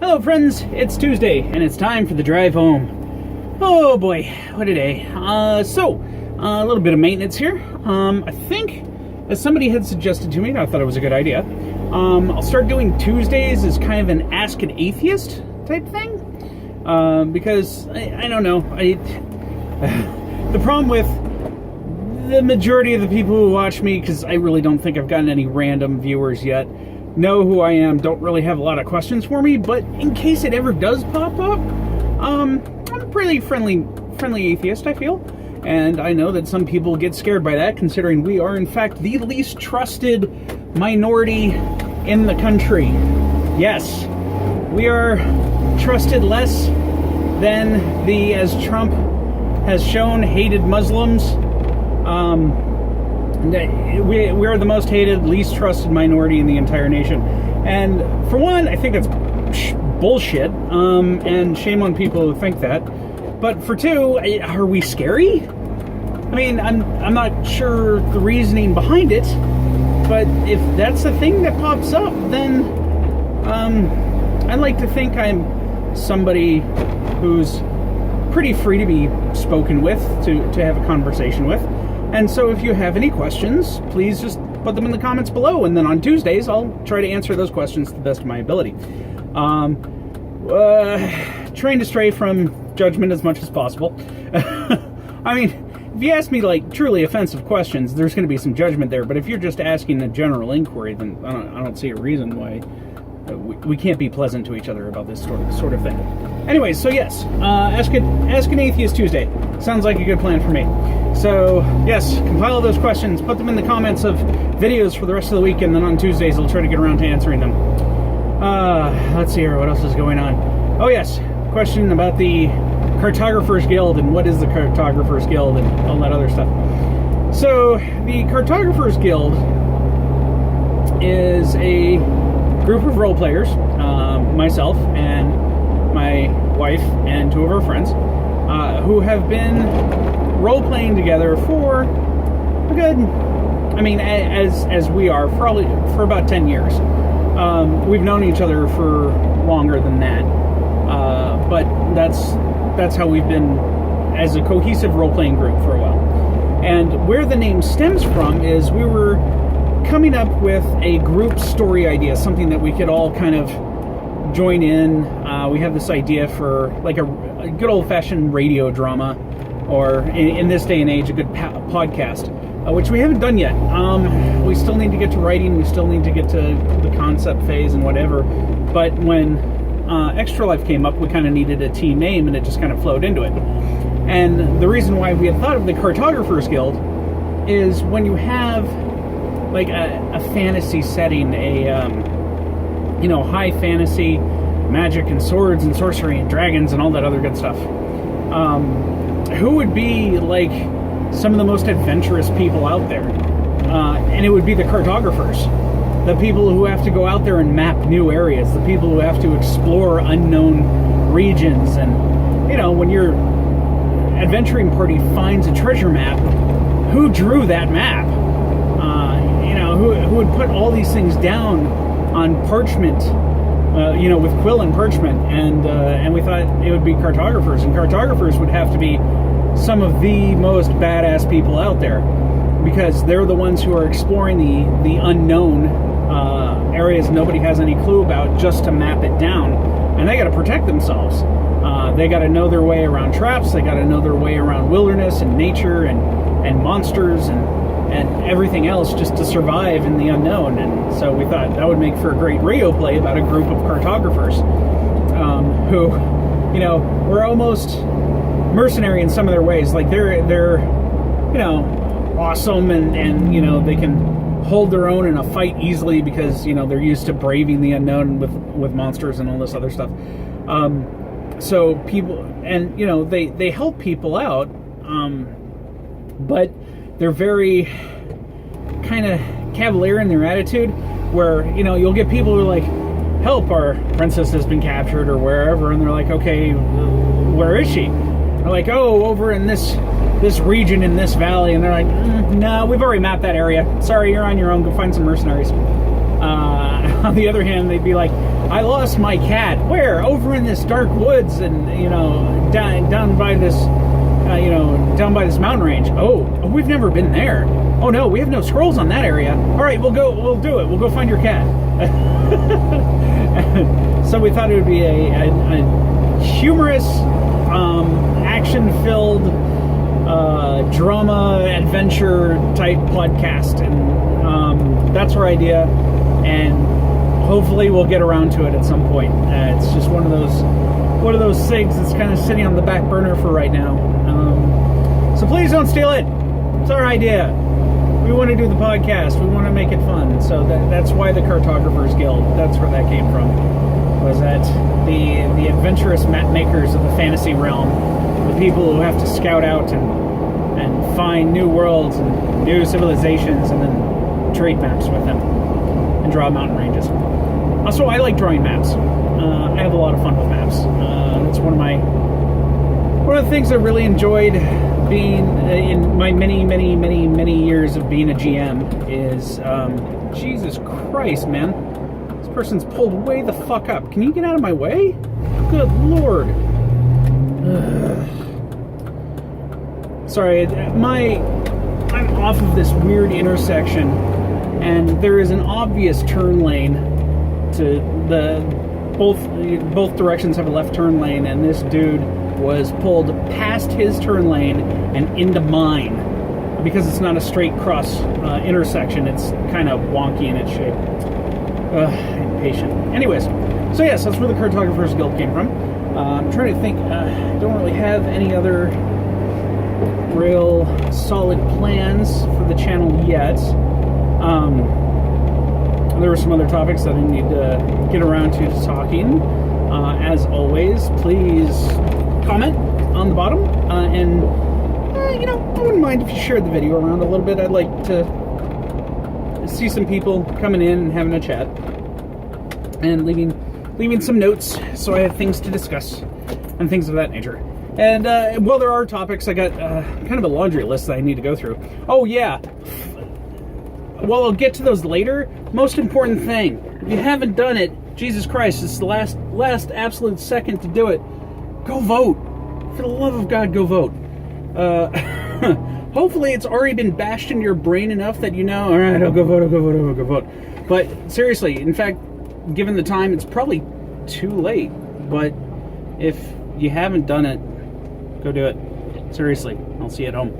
Hello friends, it's Tuesday and it's time for the drive home. Oh boy, what a day. A little bit of maintenance here. I think, as somebody had suggested to me, and I thought it was a good idea, I'll start doing Tuesdays as kind of an Ask an Atheist type thing. Because, I don't know, the problem with the majority of the people who watch me, because I really don't think I've gotten any random viewers yet, know who I am, don't really have a lot of questions for me, but in case it ever does pop up, I'm a pretty friendly atheist, I feel. And I know that some people get scared by that, considering we are, in fact, the least trusted minority in the country. Yes, we are trusted less than the, as Trump has shown, hated Muslims. We are the most hated, least trusted minority in the entire nation. And for one, I think that's bullshit, and shame on people who think that. But for two, are we scary? I mean, I'm not sure the reasoning behind it, but if that's the thing that pops up, then I like to think I'm somebody who's pretty free to be spoken with, to have a conversation with. And so if you have any questions, please just put them in the comments below, and then on Tuesdays I'll try to answer those questions to the best of my ability. Trying to stray from judgment as much as possible. I mean, if you ask me like truly offensive questions, there's going to be some judgment there, but if you're just asking a general inquiry, then I don't see a reason why we can't be pleasant to each other about this sort of thing. Anyways, so yes, Ask an Atheist Tuesday. Sounds like a good plan for me. So, yes, compile those questions, put them in the comments of videos for the rest of the week, and then on Tuesdays I'll try to get around to answering them. Let's see here, what else is going on? Oh yes, question about the Cartographers Guild, and what is the Cartographers Guild, and all that other stuff. So, the Cartographers Guild is a group of role players, myself and my wife and two of our friends, who have been role-playing together for a good, I mean, as we are, probably for about 10 years. We've known each other for longer than that, but that's how we've been as a cohesive role-playing group for a while. And where the name stems from is we were coming up with a group story idea, something that we could all kind of join in. We have this idea for like a good old-fashioned radio drama, or in this day and age, a good podcast, which we haven't done yet. We still need to get to writing, we still need to get to the concept phase and whatever, but when Extra Life came up, we kind of needed a team name, and it just kind of flowed into it. And the reason why we had thought of the Cartographers Guild is when you have like a fantasy setting, high fantasy, magic and swords and sorcery and dragons and all that other good stuff. Who would be like some of the most adventurous people out there? And it would be the cartographers, the people who have to go out there and map new areas, the people who have to explore unknown regions. And when your adventuring party finds a treasure map, who drew that map? Who would put all these things down on parchment, with quill and parchment, and we thought it would be cartographers, and cartographers would have to be some of the most badass people out there, because they're the ones who are exploring the unknown areas nobody has any clue about, just to map it down, and they got to protect themselves. They got to know their way around traps, they got to know their way around wilderness and nature and monsters and everything else, just to survive in the unknown. And so we thought that would make for a great radio play about a group of cartographers who, were almost mercenary in some of their ways. Like they're awesome, and they can hold their own in a fight easily because they're used to braving the unknown with monsters and all this other stuff. So people, and they help people out, but they're very kind of cavalier in their attitude, where you'll get people who are like, help, our princess has been captured, or wherever, and they're like, okay, where is she? They're like, oh, over in this region in this valley, and they're like, no, we've already mapped that area, sorry, you're on your own, go find some mercenaries. On the other hand, they'd be like, I lost my cat. Where? Over in this dark woods, and down by this, down by this mountain range. Oh, we've never been there. Oh no, we have no scrolls on that area. All right, we'll go. We'll do it. We'll go find your cat. So we thought it would be a humorous, action-filled, drama adventure type podcast, and that's our idea. And hopefully we'll get around to it at some point. It's just one of those things that's kind of sitting on the back burner for right now. So please don't steal it. It's our idea. We want to do the podcast. We want to make it fun. So that's why the Cartographers Guild. That's where that came from. Was that the adventurous map makers of the fantasy realm, the people who have to scout out and find new worlds and new civilizations, and then trade maps with them and draw mountain ranges. Also, I like drawing maps. I have a lot of fun with maps. That's one of the things I really enjoyed being in my many years of being a GM is Jesus Christ, man. This person's pulled way the fuck up. Can you get out of my way? Good Lord. Sorry, I'm off of this weird intersection, and there is an obvious turn lane to both directions have a left turn lane, and this dude was pulled past his turn lane and into mine because it's not a straight cross intersection. It's kind of wonky in its shape. Impatient. Anyways, so yes, that's where the Cartographers Guild came from. I'm trying to think. I don't really have any other real solid plans for the channel yet. There were some other topics that I need to get around to talking. As always, please comment on the bottom, and I wouldn't mind if you shared the video around a little bit. I'd like to see some people coming in and having a chat and leaving some notes so I have things to discuss and things of that nature. And well, there are topics. I got kind of a laundry list that I need to go through. Oh yeah. Well, I'll get to those later. Most important thing, if you haven't done it, Jesus Christ, it's the last absolute second to do it. Go vote. For the love of God, go vote. Hopefully it's already been bashed in your brain enough that all right, I'll go vote. But seriously, in fact, given the time, it's probably too late. But if you haven't done it, go do it. Seriously, I'll see you at home.